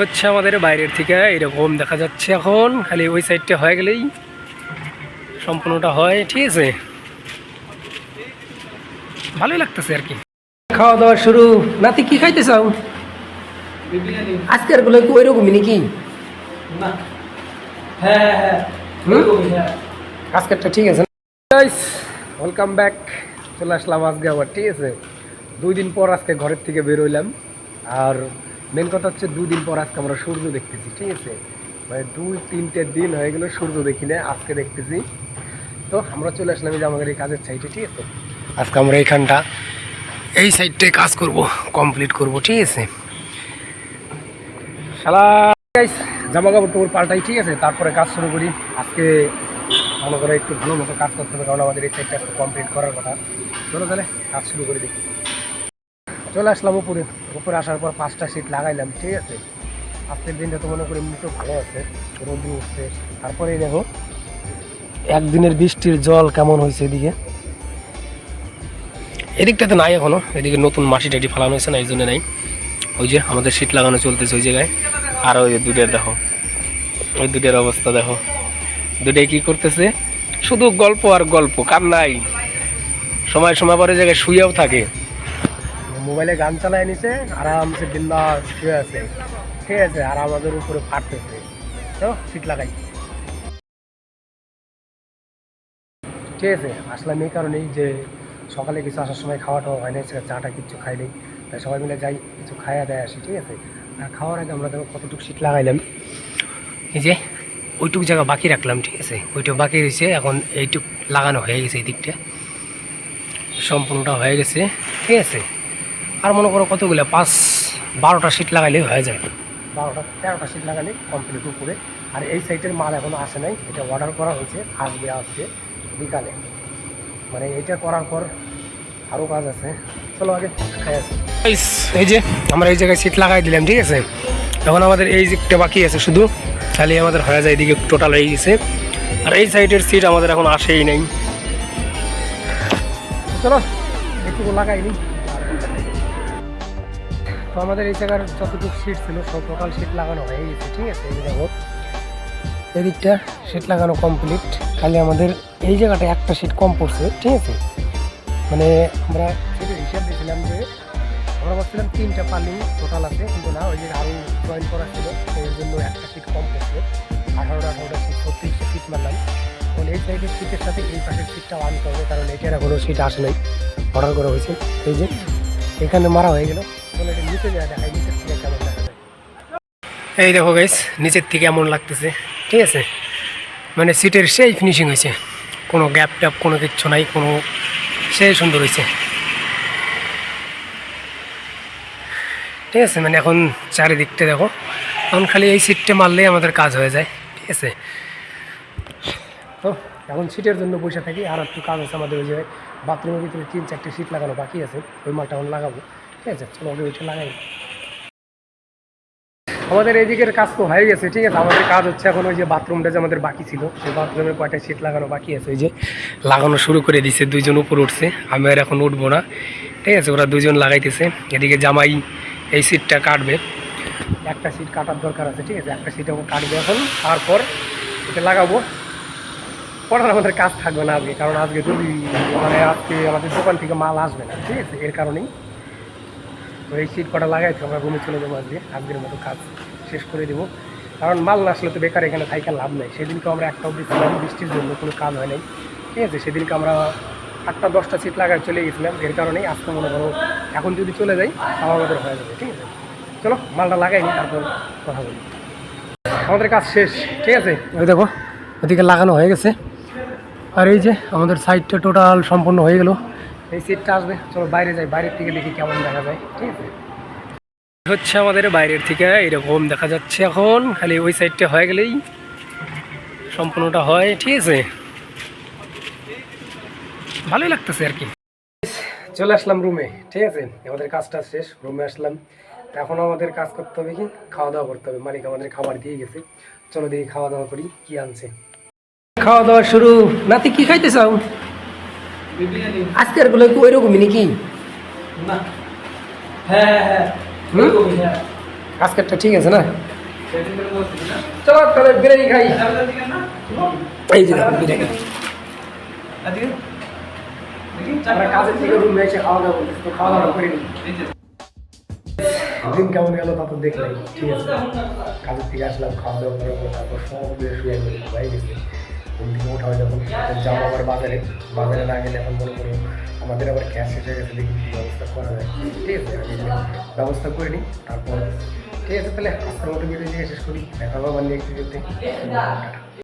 হচ্ছে আমাদের বাইরের থেকে এরকম দেখা যাচ্ছে। এখন খালি ওই সাইডটা হয়ে গেলেই সম্পূর্ণটা হয়, ঠিক আছে। ভালোই লাগতেছে আর কি। খাওয়া দাওয়া শুরু। নাতি কি খাইতে চাও? আজকের গুলো কি ওইরকমই নাকি? আজকেরটা ঠিক আছে। Welcome back. চলে আসলাম আজকে আবার, ঠিক আছে। 2 দিন পর আজকে ঘরের থেকে বেরোইলাম। আর মেন কথা হচ্ছে 2 দিন পর আজকে আমরা সূর্য দেখতেছি, ঠিক আছে। মানে 2-3টে দিন হয়ে গেল সূর্য দেখি না, আজকে দেখতেছি। তো আমরা চলে আসলাম এই যে আমাদের এই কাজের সাইডে, ঠিক আছে। আজকে আমরা এইখানটা এই সাইডটায় কাজ করব, কমপ্লিট করব, ঠিক আছে। শালা জামা কাপড় টাপড় পাল্টাই, ঠিক আছে, তারপরে কাজ শুরু করি। আজকে মনে করে একটু ভালো মতো কাজ করতে হবে, কারণ আমাদের এই সাইডটা আজকে কমপ্লিট করার কথা। চলো তাহলে কাজ শুরু করে দেখি। চলে আসলাম উপরে আসার পর 5টা সিট লাগাইলাম, ঠিক আছে। আজকের দিনটা তো মনে করি এমনিতেও ভালো আছে, রোদ্দুর উঠছে। তারপরে দেখো একদিনের বৃষ্টির জল কেমন হয়েছে এদিকটাতে নাই এখনো। এদিকে নতুন মাটি টাটি ফালানো হয়েছে না, এই জন্য নাই। ওই যে আমাদের সিট লাগানো চলতেছে ওই জায়গায়। আর ওই দুটের দেখো, ওই দুটের অবস্থা দেখো। দুটাই কি করতেছে, শুধু গল্প আর গল্প, কাম নাই। সময় সময় পরে জায়গায় শুয়েও থাকে, মোবাইলে গান চালায় নিছে, আরামসে বিন্দাস শুয়ে আছে, ঠিক আছে। আর আমাদের উপরে ফাটতেছে। তো সিট লাগাই, ঠিক আছে। আসলাম এই কারণেই যে সকালে কিছু আসার সময় খাওয়া টাওয়া হয় না, চাটা কিচ্ছু খাই নেই। তাই সবাই মিলে যাই, কিছু খাইয়া দেয় আসি, ঠিক আছে। আর খাওয়ার আগে আমরা দেখো কতটুকু সিট লাগাইলাম। এই যে ওইটুকু জায়গা বাকি রাখলাম, ঠিক আছে। ওইটুকু বাকি রয়েছে, এখন এইটুক লাগানো হয়ে গেছে। এই দিকটা সম্পূর্ণটা হয়ে গেছে, ঠিক আছে। আর মনে করো কতগুলো 5-12টা সিট লাগাইলেই হয়ে যায়। 12-13টা সিট লাগালে কমপ্লিট উপরে। আর এই সাইডের মাল এখনও আসে নাই, এটা অর্ডার করা হয়েছে, আসবে বিকালে। মানে এটা করার পর আরও কাজ আছে। চলো আগে খাই আসি। এই যে আমরা এই জায়গায় সিট লাগাই দিলাম, ঠিক আছে। এখন আমাদের এই দিকটা বাকি আছে শুধু, খালি আমাদের হয়ে যায়। এদিকে টোটাল হয়ে গেছে। আর এই সাইডের সিট আমাদের এখন আসেই নাই। চলো একটু লাগাইনি। তো আমাদের এই জায়গার যতটুকু সিট ছিল সব টোটাল সিট লাগানো হয়ে গেছে, ঠিক আছে। এই দেখো এদিকটা সিট লাগানো কমপ্লিট। খালি আমাদের এই জায়গাটা একটা সিট কম পড়ছে, ঠিক আছে। মানে আমরা সিটের হিসাব দিয়েছিলাম যে আমরা ভাবছিলাম 3টা পার্লিং টোটাল আছে, কিন্তু না, ওই যে আরও জয়েন করা ছিল, সেই জন্য একটা সিট কম পড়ছে। 18টা সিট, 36টা সিট মারলাম। এখন এই সাইডের সিটের সাথে এই পাশের সিটটাও আনতে হবে, কারণ এটার এখনো সিট আসে নাই, অর্ডার করা হয়েছে। এই যে এখানে মারা হয়ে গেল। তাহলে এটা নিচে যায়, দেখাই নিচের থেকে কেমন দেখা যায়। এই দেখো গাইস, নিচের থেকে এমন লাগতেছে, ঠিক আছে। মানে সিটের সেই ফিনিশিং হয়েছে, কোনো গ্যাপ ট্যাপ কোনো কিচ্ছু নাই, কোনো সেই সুন্দর হয়েছে, ঠিক আছে। মানে এখন চারিদিকটা দেখো, এখন খালি এই সিটটা মারলেই আমাদের কাজ হয়ে যায়, ঠিক আছে। তো এখন সিটের জন্য বসে থাকি। আর একটু কাজ আছে আমাদের, ওই যে বাথরুমের ভিতরে 3-4টে সিট লাগানো বাকি আছে, ওই মালটা এখন লাগাবো, ঠিক আছে। চলো আগে ওইটা লাগাই। আমাদের এইদিকের কাজ তো হয়ে গেছে, ঠিক আছে। আমাদের কাজ হচ্ছে এখন ওই যে বাথরুমটা যে আমাদের বাকি ছিল, সেই বাথরুমের কয়টা সিট লাগানো বাকি আছে, ওই যে লাগানো শুরু করে দিছে। 2জন উপর উঠছে, আমি আর এখন উঠবো না, ঠিক আছে। ওরা 2জন লাগাইতেছে। এদিকে জামাই এই সিটটা কাটবে, একটা সিট কাটার দরকার আছে, ঠিক আছে। একটা সিট এখন কাটবে এখন, তারপর এটা লাগাবো। পড়ার আমাদের কাজ থাকবে না আজকে, কারণ আজকে যদি মানে আজকে আমাদের দোকান থেকে মাল আসবে না, ঠিক আছে। এর কারণেই তো এই সিট কটা লাগাইতে আমরা রুমে চলে যাবো। আজকের মতো কাজ শেষ করে দেবো, কারণ মাল না আসলে তো বেকার এখানে থাইকা লাভ নেই। সেদিনকে আমরা একটা অবধি ছিলাম, বৃষ্টির জন্য কোনো কাজ হয় নাই, ঠিক আছে। সেদিনকে আমরা 8-10টা সিট লাগাই চলে গেছিলাম, এর কারণেই আজকে মনে করো এখন যদি চলে যাই তাও আমাদের হয়ে যাবে, ঠিক আছে। চলো মালটা লাগাইনি, তারপর কথা বলি। আমাদের কাজ শেষ, ঠিক আছে। ওই দেখো ওদিকে লাগানো হয়ে গেছে। আর এই যে আমাদের সাইডটা টোটাল সম্পূর্ণ হয়ে গেল। এই সিটটা আসবে, চলো বাইরে যাই, বাইরের থেকে দেখি কেমন দেখা যায়, ঠিক আছে। হচ্ছে আমাদের বাইরের থেকে এরকম দেখা যাচ্ছে। এখন খালি ওই সাইডটা হয়ে গেলেই সম্পূর্ণটা হয়, ঠিক আছে। ভালোই লাগতেছে আর কি। চলে আসলাম রুমে, ঠিক আছে। আমাদের কাজটা শেষ, রুমে আসলাম। এখন আমাদের কাজ করতে হবে, কি খাওয়া দাওয়া করতে হবে। মালিক আমাদের খাবার দিয়ে গেছে, চলো দেখি খাওয়া দাওয়া করি কি আনছে। খাওয়া দাওয়া শুরু। নাতি কি খাইতে চাও? আজকের গুলো কি ওইরকমই নাকি? আজকেরটা ঠিক আছে না? চলো তাহলে বিরিয়ানি খাই। এই যে দেখুন বিরিয়ানি। আমরা কাজের থেকে রুমে এসে খাওয়া দাওয়া করতেছি, তো খাওয়া দাওয়া করিনি। দিন কেমন গেল তা তো দেখলাম, ঠিক আছে। কাজের থেকে আসলাম, খাওয়া দাওয়া করে তারপর সব শুয়ে হয়ে গেছে। ঘুম থেকে ওঠা হয় যখন যাবো আবার বাজারে, বাজারে না গেলে এখন মনে করো আমাদের আবার গ্যাস শেষ হয়ে গেছে, দেখি কী ব্যবস্থা করা যায়, ঠিক আছে। আমি ব্যবস্থা করে নিই তারপর, ঠিক আছে। তাহলে আজকের মতো ভিডিও শেষ করি, দেখা হবে আবার নেক্সট ভিডিওতে।